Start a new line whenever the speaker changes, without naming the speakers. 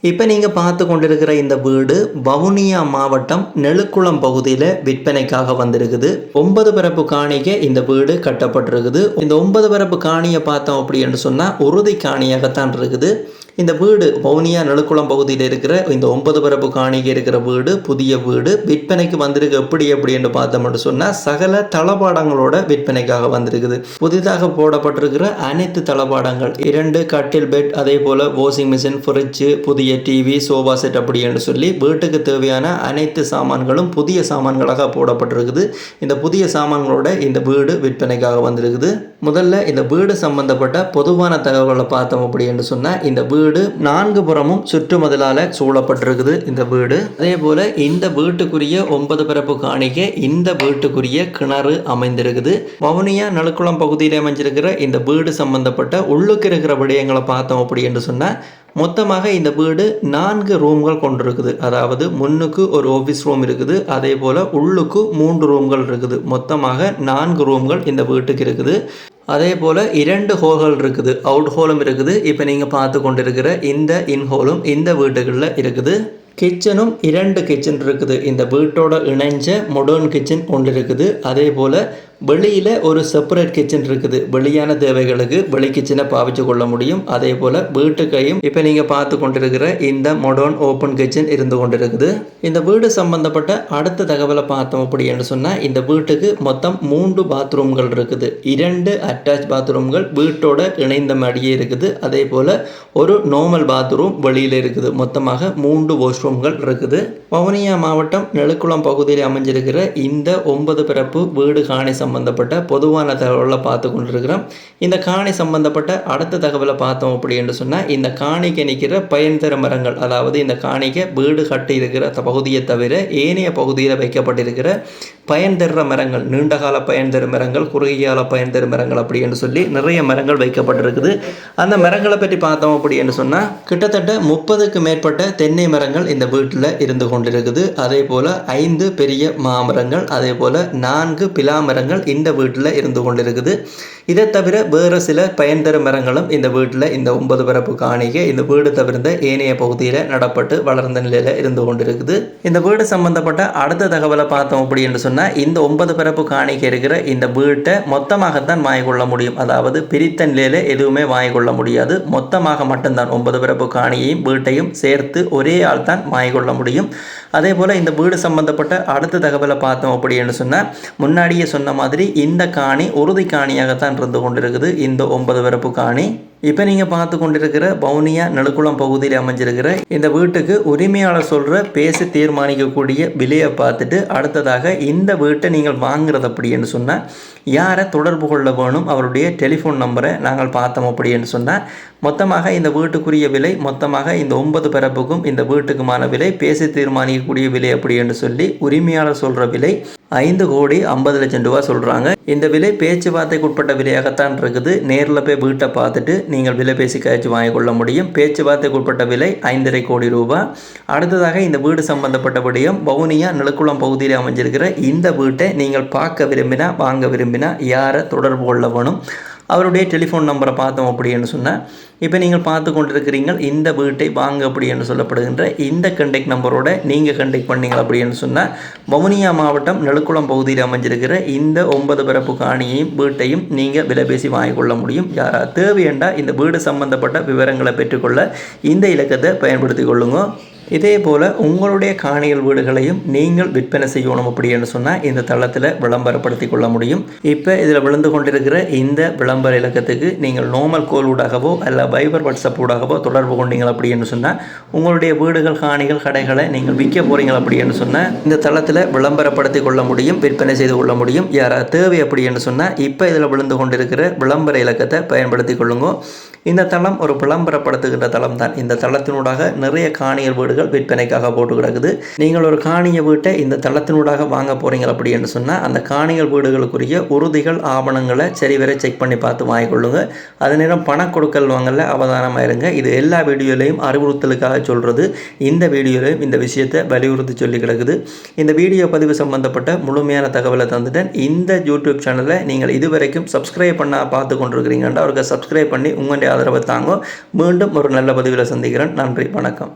இப்போ நீங்கள் பார்த்து கொண்டிருக்கிற இந்த வீடு வவுனியா மாவட்டம் நெலுக்குளம் பகுதியில் விற்பனைக்காக வந்திருக்குது. 9 பரப்பு காணிக்கு இந்த வீடு கட்டப்பட்டிருக்குது. இந்த 9 பரப்பு காணியை பார்த்தோம் அப்படின்னு சொன்னால் உறுதி காணியாகத்தான் இருக்குது. இந்த வீடு வவுனியா நெலுக்குளம் பகுதியில் இருக்கிற இந்த 9 பரப்பு காணிக்கு இருக்கிற வீடு புதிய வீடு விற்பனைக்கு வந்திருக்கு. எப்படி பார்த்தோம்னு சொன்னால் சகல தளபாடங்களோட விற்பனைக்காக வந்திருக்குது. புதிதாக போடப்பட்டிருக்கிற அனைத்து தளபாடங்கள் 2 கட்டில் பெட், அதே போல் வாஷிங் மிஷின், ஃப்ரிட்ஜு, புதிய டிவி, சோஃபா செட் அப்படின்னு சொல்லி வீட்டுக்கு தேவையான அனைத்து சாமான்களும் புதிய சாமான்களாக போடப்பட்டிருக்குது. இந்த புதிய சாமான்களோட இந்த வீடு விற்பனைக்காக வந்திருக்குது. முதல்ல இந்த வீடு சம்பந்தப்பட்ட பொதுவான தகவல்களை பார்த்தோம் அப்படின்னு சொன்னால் இந்த வீடு 4 புறமும் சுற்றுமதிலால் சூழப்பட்டிருக்குது. இந்த வீடு அதே போல் இந்த வீட்டுக்குரிய 9 பரப்பு காணிக்க இந்த வீட்டுக்குரிய கிணறு அமைந்திருக்குது. வவுனியா நெலுக்குளம் பகுதியில் அமைஞ்சிருக்கிற இந்த வீடு சம்பந்தப்பட்ட உள்ளுக்கு இருக்கிற விடயங்களை பார்த்தோம் அப்படின்னு சொன்னால் மொத்தமாக இந்த வீடு 4 ரூம்கள் கொண்டிருக்குது. அதாவது முன்னுக்கு ஒரு ஆஃபீஸ் ரூம் இருக்குது, அதே போல் உள்ளுக்கு 3 ரூம்கள் இருக்குது. மொத்தமாக 4 ரூம்கள் இந்த வீட்டுக்கு இருக்குது. அதே போல் 2 ஹோல்கள் இருக்குது, அவுட் ஹோலும் இருக்குது. இப்போ நீங்கள் பார்த்து கொண்டு இருக்கிற இந்த இன் ஹோலும் இந்த வீட்டுகளில் இருக்குது. கிச்சனும் 2 கிச்சன் இருக்குது. இந்த வீட்டோட இணைஞ்ச மாடர்ன் கிச்சன் ஒன்று இருக்குது. அதே போல் வெளியில் ஒரு செப்பரேட் கிச்சன் இருக்குது. வெளியான தேவைகளுக்கு வெளி கிச்சனை பாவிச்சு கொள்ள முடியும். அதே போல் வீட்டுக்கையும் இப்போ நீங்கள் பார்த்து கொண்டிருக்கிற இந்த மாடர்ன் ஓப்பன் கிச்சன் இருந்து கொண்டிருக்குது. இந்த வீடு சம்பந்தப்பட்ட அடுத்த தகவலை பார்த்தோம் அப்படின்னு சொன்னால் இந்த வீட்டுக்கு மொத்தம் 3 பாத்ரூம்கள் இருக்குது. 2 அட்டாச் பாத்ரூம்கள் வீட்டோட இணைந்த மாதிரியே இருக்குது. அதே போல் ஒரு நார்மல் பாத்ரூம் வெளியில் இருக்குது. மொத்தமாக 3 வாஷ்ரூம்கள் இருக்குது. வவுனியா மாவட்டம் நெலுக்குளம் பகுதியில் அமைஞ்சிருக்கிற இந்த 9 பரப்பு வீடு காணி சம்பந்தப்பட்ட பொதுவான தகவலை பார்த்து கொண்டிருக்கிறோம். இந்த காணி சம்பந்தப்பட்ட அடுத்த தகவலை பார்த்தோம் அப்படின்னு சொன்னால் இந்த காணிக்கு நிற்கிற பயன் தர மரங்கள், அதாவது இந்த காணிக்கு வீடு கட்டி இருக்கிற பகுதியை தவிர ஏனைய பகுதியில் வைக்கப்பட்டிருக்கிற பயன் தர மரங்கள், நீண்டகால பயன் தரும் மரங்கள், குறுகிய கால பயன் தரும் மரங்கள் அப்படின்னு சொல்லி நிறைய மரங்கள் வைக்கப்பட்டிருக்குது. அந்த மரங்களை பற்றி பார்த்தோம் அப்படின்னு சொன்னால் கிட்டத்தட்ட 30க்கு மேற்பட்ட தென்னை மரங்கள் இந்த வீட்டில் இருந்து கொண்டிருக்குது. அதே போல் 5 பெரிய மாமரங்கள், அதே போல் 4 பிலா மரங்கள் இந்த வீட்டில் இருந்து கொண்டிருக்குது. இதை தவிர வேறு சில பயன் தரும் மரங்களும் இந்த வீட்டில் இந்த 9 பரப்பு காணிக்க இந்த வீடு தவிர்த்த ஏனைய பகுதியில் நடப்பட்டு வளர்ந்த நிலையில் இருந்து கொண்டிருக்குது. இந்த வீடு சம்பந்தப்பட்ட அடுத்த தகவலை பார்த்தோம் அப்படின்னு சொன்னால் இந்த 9 பரப்பு காணிக்க இருக்கிற இந்த வீட்டை மொத்தமாகத்தான் வாங்கிக் கொள்ள முடியும். அதாவது பிரித்த நிலையில் எதுவுமே வாங்கிக் கொள்ள முடியாது. மொத்தமாக மட்டும்தான் 9 பரப்பு காணியையும் வீட்டையும் சேர்த்து ஒரே ஆள் தான் வாங்கிக் கொள்ள முடியும். அதே போல் இந்த வீடு சம்பந்தப்பட்ட அடுத்த தகவலை பார்த்தோம் அப்படின்னு சொன்னால் முன்னாடியே சொன்ன மாதிரி இந்த காணி உறுதி காணியாகத்தான் இருந்து கொண்டிருக்குது. இந்த 9 பரப்பு காணி இப்போ நீங்கள் பார்த்து கொண்டிருக்கிற வவுனியா நெலுக்குளம் பகுதியில் அமைஞ்சிருக்கிற இந்த வீட்டுக்கு உரிமையாளர் சொல்கிற பேசி தீர்மானிக்கக்கூடிய விலையை பார்த்துட்டு அடுத்ததாக இந்த வீட்டை நீங்கள் வாங்குறது அப்படின்னு சொன்னால் யாரை தொடர்பு கொள்ள வேணும், அவருடைய டெலிஃபோன் நம்பரை நாங்கள் பார்த்தோம் அப்படின்னு சொன்னால் மொத்தமாக இந்த வீட்டுக்குரிய விலை, மொத்தமாக இந்த 9 பரப்புக்கும் இந்த வீட்டுக்குமான விலை, பேசி தீர்மானிக்கக்கூடிய விலை அப்படின்னு சொல்லி உரிமையாளர் சொல்கிற விலை 5,50,00,000 ரூபா சொல்கிறாங்க. இந்த விலை பேச்சுவார்த்தைக்கு உட்பட்ட விலையாகத்தான் இருக்குது. நேரில் போய் வீட்டை பார்த்துட்டு நீங்கள் விலை பேசி கழிச்சு வாங்கிக்கொள்ள முடியும். பேச்சுவார்த்தைக்கு உட்பட்ட விலை 5,50 கோடி ரூபா. அடுத்ததாக இந்த வீடு சம்பந்தப்பட்ட விடயம் வவுனியா நெலுக்குளம் பகுதியில் அமைஞ்சிருக்கிற இந்த வீட்டை நீங்கள் பார்க்க விரும்பினா, வாங்க விரும்பினா யாரை தொடர்பு கொள்ள வேணும், அவருடைய டெலிஃபோன் நம்பரை பார்த்தோம் அப்படின்னு சொன்னால் இப்போ நீங்கள் பார்த்து கொண்டிருக்கிறீங்க இந்த வீட்டை வாங்க அப்படின்னு சொல்லப்படுகின்ற இந்த கண்டெக்ட் நம்பரோட நீங்கள் கண்டெக்ட் பண்ணீங்க அப்படின்னு சொன்னால் வவுனியா மாவட்டம் நெலுக்குளம் பகுதியில் அமைஞ்சிருக்கிற இந்த 9 பரப்பு காணியையும் வீட்டையும் நீங்கள் விலை பேசி வாங்கிக்கொள்ள முடியும். யாராவது தேவையண்டா இந்த வீடு சம்பந்தப்பட்ட விவரங்களை பெற்றுக்கொள்ள இந்த இலக்கத்தை பயன்படுத்தி கொள்ளுங்க. இதே போல் உங்களுடைய காணிகள் வீடுகளையும் நீங்கள் விற்பனை செய்யணும் அப்படின்னு சொன்னால் இந்த தளத்தில் விளம்பரப்படுத்தி கொள்ள முடியும். இப்போ இதில் விழுந்து கொண்டிருக்கிற இந்த விளம்பர இலக்கத்துக்கு நீங்கள் நார்மல் கோல் ஊடாகவோ அல்ல வைபர் வாட்ஸ்அப் ஊடாகவோ தொடர்பு கொண்டீங்க அப்படின்னு சொன்னால் உங்களுடைய வீடுகள், காணிகள், கடைகளை நீங்கள் விற்க போகிறீங்க அப்படின்னு சொன்னால் இந்த தளத்தில் விளம்பரப்படுத்தி கொள்ள முடியும், விற்பனை செய்து கொள்ள முடியும். யாராவது தேவை அப்படின்னு சொன்னால் இப்போ இதில் விழுந்து கொண்டிருக்கிற விளம்பர இலக்கத்தை பயன்படுத்தி கொள்ளுங்க. இந்த தளம் ஒரு விளம்பரப்படுத்துகின்ற தளம் தான். இந்த தளத்தினூடாக நிறைய காணிகள் வீடுகள் விற்பனைக்காக போட்டு கிடக்குது. நீங்கள் ஒரு காணிய வீட்டை இந்த தளத்தினூடாக வாங்க போகிறீங்க அப்படின்னு சொன்னால் அந்த காணிகள் வீடுகளுக்குரிய உறுதிகள், ஆவணங்களை சரிவரை செக் பண்ணி பார்த்து வாங்கிக்கொள்ளுங்க. அது நேரம் பண கொடுக்கல் வாங்கல அவதானமாக இருங்க. இது எல்லா வீடியோலையும் அறிவுறுத்தலுக்காக சொல்கிறது. இந்த வீடியோலையும் இந்த விஷயத்தை வலியுறுத்தி சொல்லி கிடக்குது. இந்த வீடியோ பதிவு சம்பந்தப்பட்ட முழுமையான தகவலை தந்துட்டேன். இந்த யூடியூப் சேனலை நீங்கள் இதுவரைக்கும் சப்ஸ்கிரைப் பண்ண பார்த்து கொண்டிருக்கிறீங்கன்னா அவருக்கு சப்ஸ்கிரைப் பண்ணி உங்களுடைய ஆதரவை தாங்க. மீண்டும் ஒரு நல்ல பதிவில் சந்திக்கிறேன். நன்றி, வணக்கம்.